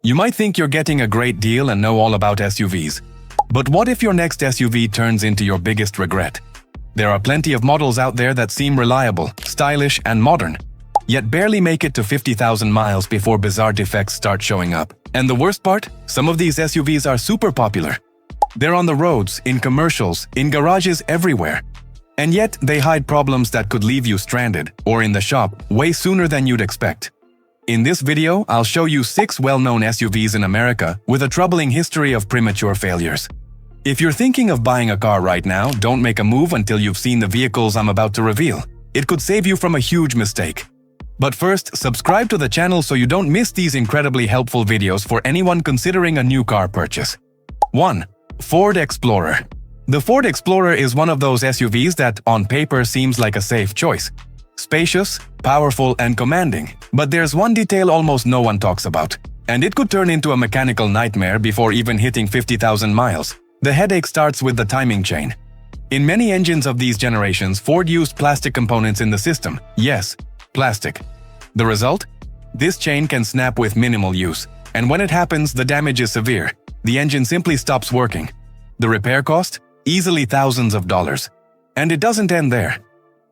You might think you're getting a great deal and know all about SUVs. But what if your next SUV turns into your biggest regret? There are plenty of models out there that seem reliable, stylish, and modern, yet barely make it to 50,000 miles before bizarre defects start showing up. And the worst part? Some of these SUVs are super popular. They're on the roads, in commercials, in garages everywhere. And yet, they hide problems that could leave you stranded, or in the shop, way sooner than you'd expect. In this video, I'll show you 6 well-known SUVs in America with a troubling history of premature failures. If you're thinking of buying a car right now, don't make a move until you've seen the vehicles I'm about to reveal. It could save you from a huge mistake. But first, subscribe to the channel so you don't miss these incredibly helpful videos for anyone considering a new car purchase. 1. Ford Explorer. The Ford Explorer is one of those SUVs that, on paper, seems like a safe choice. Spacious, powerful, and commanding. But there's one detail almost no one talks about, and it could turn into a mechanical nightmare before even hitting 50,000 miles. The headache starts with the timing chain. In many engines of these generations, Ford used plastic components in the system. Yes, plastic. The result? This chain can snap with minimal use, and when it happens, the damage is severe. The engine simply stops working. The repair cost? Easily thousands of dollars. And it doesn't end there.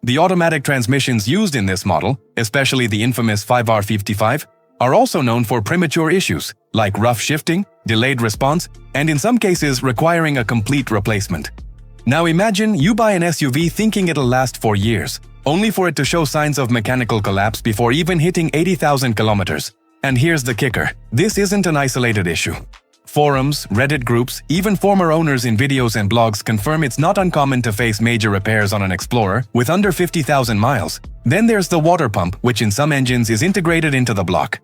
The automatic transmissions used in this model, especially the infamous 5R55, are also known for premature issues, like rough shifting, delayed response, and in some cases requiring a complete replacement. Now imagine you buy an SUV thinking it'll last for years, only for it to show signs of mechanical collapse before even hitting 80,000 kilometers. And here's the kicker: this isn't an isolated issue. Forums, Reddit groups, even former owners in videos and blogs confirm it's not uncommon to face major repairs on an Explorer with under 50,000 miles. Then there's the water pump, which in some engines is integrated into the block.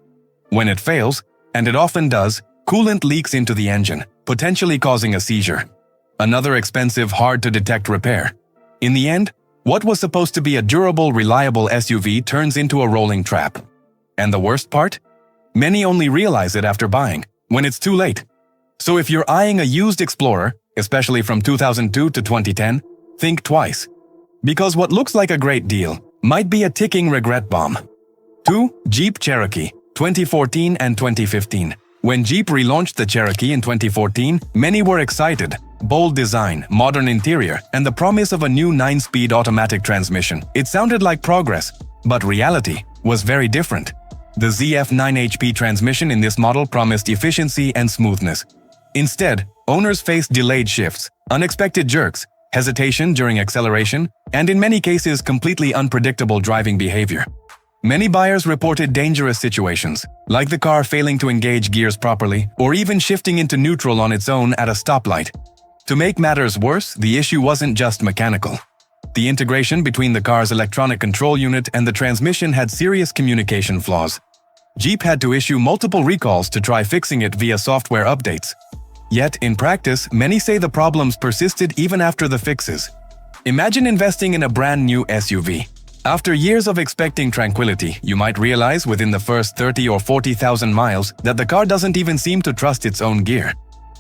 When it fails, and it often does, coolant leaks into the engine, potentially causing a seizure. Another expensive, hard-to-detect repair. In the end, what was supposed to be a durable, reliable SUV turns into a rolling trap. And the worst part? Many only realize it after buying, when it's too late. So if you're eyeing a used Explorer, especially from 2002 to 2010, think twice. Because what looks like a great deal might be a ticking regret bomb. 2. Jeep Cherokee, 2014 and 2015. When Jeep relaunched the Cherokee in 2014, many were excited. Bold design, modern interior, and the promise of a new 9-speed automatic transmission. It sounded like progress, but reality was very different. The ZF9HP transmission in this model promised efficiency and smoothness. Instead, owners faced delayed shifts, unexpected jerks, hesitation during acceleration, and in many cases completely unpredictable driving behavior. Many buyers reported dangerous situations, like the car failing to engage gears properly, or even shifting into neutral on its own at a stoplight. To make matters worse, the issue wasn't just mechanical. The integration between the car's electronic control unit and the transmission had serious communication flaws. Jeep had to issue multiple recalls to try fixing it via software updates. Yet, in practice, many say the problems persisted even after the fixes. Imagine investing in a brand new SUV. After years of expecting tranquility, you might realize within the first 30 or 40,000 miles that the car doesn't even seem to trust its own gear.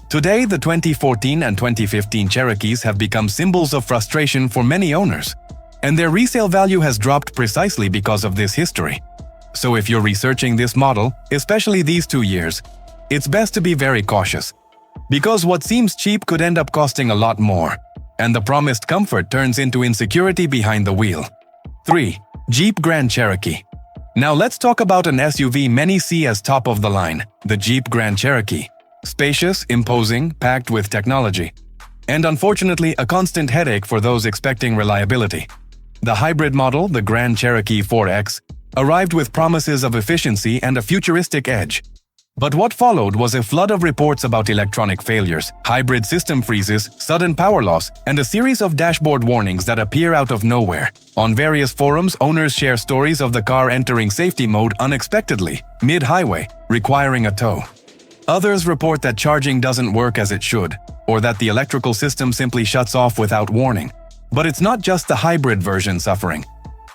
Today, the 2014 and 2015 Cherokees have become symbols of frustration for many owners, and their resale value has dropped precisely because of this history. So if you're researching this model, especially these 2 years, it's best to be very cautious. Because what seems cheap could end up costing a lot more, and the promised comfort turns into insecurity behind the wheel. 3. Jeep Grand Cherokee. Now let's talk about an SUV many see as top of the line, the Jeep Grand Cherokee. Spacious, imposing, packed with technology. And unfortunately, a constant headache for those expecting reliability. The hybrid model, the Grand Cherokee 4X, arrived with promises of efficiency and a futuristic edge. But what followed was a flood of reports about electronic failures, hybrid system freezes, sudden power loss, and a series of dashboard warnings that appear out of nowhere. On various forums, owners share stories of the car entering safety mode unexpectedly, mid-highway, requiring a tow. Others report that charging doesn't work as it should, or that the electrical system simply shuts off without warning. But it's not just the hybrid version suffering.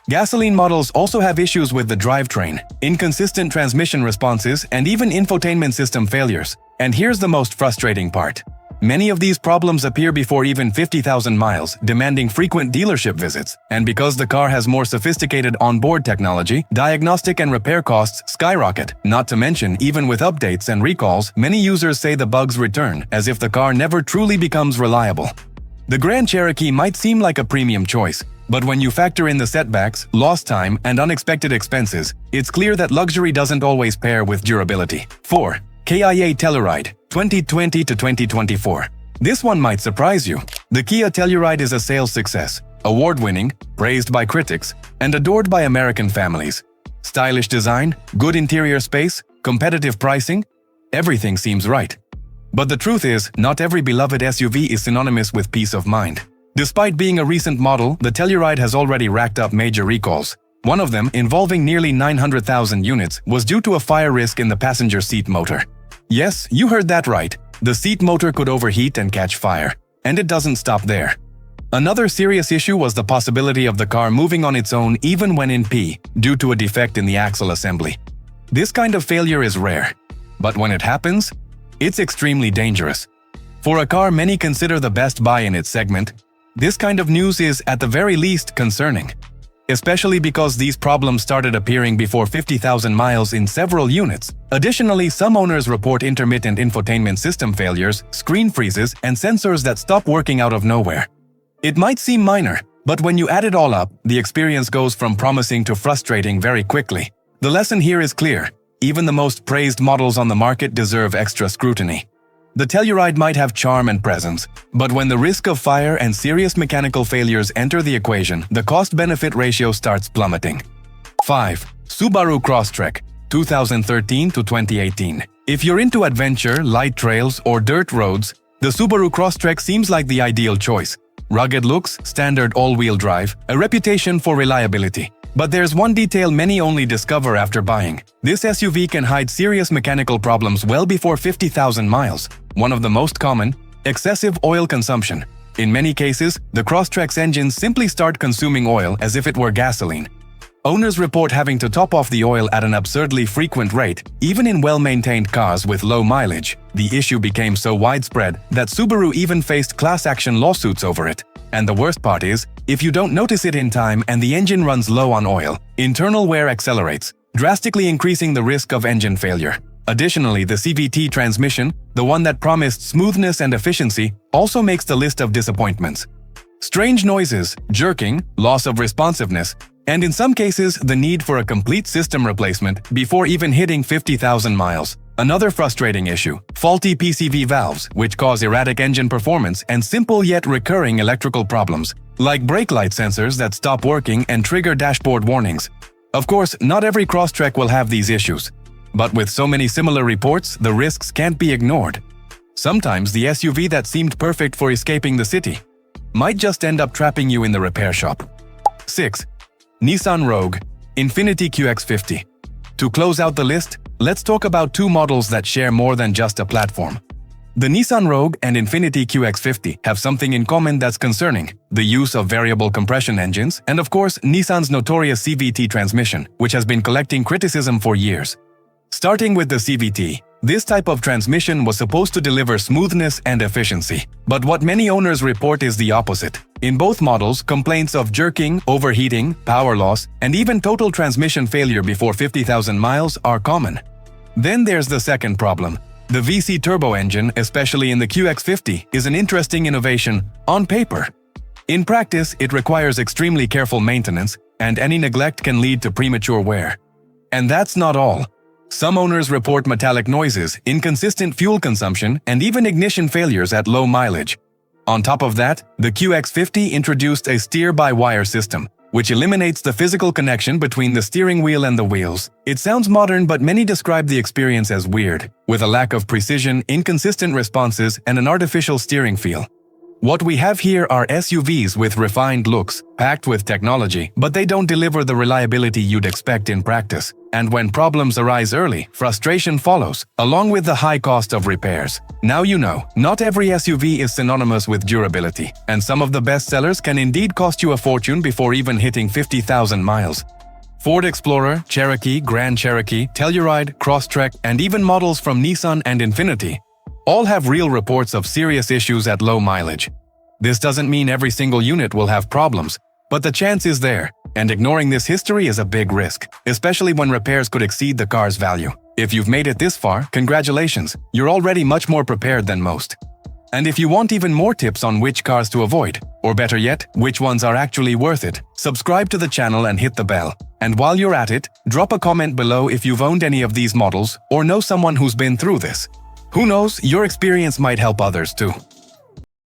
Gasoline models also have issues with the drivetrain, inconsistent transmission responses, and even infotainment system failures. And here's the most frustrating part. Many of these problems appear before even 50,000 miles, demanding frequent dealership visits. And because the car has more sophisticated onboard technology, diagnostic and repair costs skyrocket. Not to mention, even with updates and recalls, many users say the bugs return, as if the car never truly becomes reliable. The Grand Cherokee might seem like a premium choice, but when you factor in the setbacks, lost time, and unexpected expenses, it's clear that luxury doesn't always pair with durability. 4. Kia Telluride, 2020 to 2024. This one might surprise you. The Kia Telluride is a sales success, award-winning, praised by critics, and adored by American families. Stylish design, good interior space, competitive pricing, everything seems right. But the truth is, not every beloved SUV is synonymous with peace of mind. Despite being a recent model, the Telluride has already racked up major recalls. One of them, involving nearly 900,000 units, was due to a fire risk in the passenger seat motor. Yes, you heard that right. The seat motor could overheat and catch fire. And it doesn't stop there. Another serious issue was the possibility of the car moving on its own even when in P, due to a defect in the axle assembly. This kind of failure is rare. But when it happens, it's extremely dangerous. For a car many consider the best buy in its segment, this kind of news is, at the very least, concerning. Especially because these problems started appearing before 50,000 miles in several units. Additionally, some owners report intermittent infotainment system failures, screen freezes, and sensors that stop working out of nowhere. It might seem minor, but when you add it all up, the experience goes from promising to frustrating very quickly. The lesson here is clear. Even the most praised models on the market deserve extra scrutiny. The Telluride might have charm and presence, but when the risk of fire and serious mechanical failures enter the equation, the cost-benefit ratio starts plummeting. 5. Subaru Crosstrek, 2013 to 2018. If you're into adventure, light trails, or dirt roads, the Subaru Crosstrek seems like the ideal choice. Rugged looks, standard all-wheel drive, a reputation for reliability. But there's one detail many only discover after buying. This SUV can hide serious mechanical problems well before 50,000 miles. One of the most common, excessive oil consumption. In many cases, the Crosstrek's engines simply start consuming oil as if it were gasoline. Owners report having to top off the oil at an absurdly frequent rate, even in well-maintained cars with low mileage. The issue became so widespread that Subaru even faced class action lawsuits over it. And the worst part is, if you don't notice it in time and the engine runs low on oil, internal wear accelerates, drastically increasing the risk of engine failure. Additionally, the CVT transmission, the one that promised smoothness and efficiency, also makes the list of disappointments. Strange noises, jerking, loss of responsiveness, and in some cases, the need for a complete system replacement before even hitting 50,000 miles. Another frustrating issue, faulty PCV valves, which cause erratic engine performance and simple yet recurring electrical problems, like brake light sensors that stop working and trigger dashboard warnings. Of course, not every Crosstrek will have these issues. But with so many similar reports, the risks can't be ignored. Sometimes the SUV that seemed perfect for escaping the city might just end up trapping you in the repair shop. 6. Nissan Rogue, Infiniti QX50. To close out the list, let's talk about two models that share more than just a platform. The Nissan Rogue and Infiniti QX50 have something in common that's concerning: the use of variable compression engines, and of course, Nissan's notorious CVT transmission, which has been collecting criticism for years. Starting with the CVT, this type of transmission was supposed to deliver smoothness and efficiency. But what many owners report is the opposite. In both models, complaints of jerking, overheating, power loss, and even total transmission failure before 50,000 miles are common. Then there's the second problem. The VC turbo engine, especially in the QX50, is an interesting innovation on paper. In practice, it requires extremely careful maintenance, and any neglect can lead to premature wear. And that's not all. Some owners report metallic noises, inconsistent fuel consumption, and even ignition failures at low mileage. On top of that, the QX50 introduced a steer-by-wire system, which eliminates the physical connection between the steering wheel and the wheels. It sounds modern, but many describe the experience as weird, with a lack of precision, inconsistent responses, and an artificial steering feel. What we have here are SUVs with refined looks, packed with technology, but they don't deliver the reliability you'd expect in practice. And when problems arise early, frustration follows, along with the high cost of repairs. Now you know, not every SUV is synonymous with durability, and some of the best sellers can indeed cost you a fortune before even hitting 50,000 miles. Ford Explorer, Cherokee, Grand Cherokee, Telluride, Crosstrek, and even models from Nissan and Infiniti All have real reports of serious issues at low mileage. This doesn't mean every single unit will have problems, but the chance is there, and ignoring this history is a big risk, especially when repairs could exceed the car's value. If you've made it this far, congratulations, you're already much more prepared than most. And if you want even more tips on which cars to avoid, or better yet, which ones are actually worth it, subscribe to the channel and hit the bell. And while you're at it, drop a comment below if you've owned any of these models or know someone who's been through this. Who knows, your experience might help others too.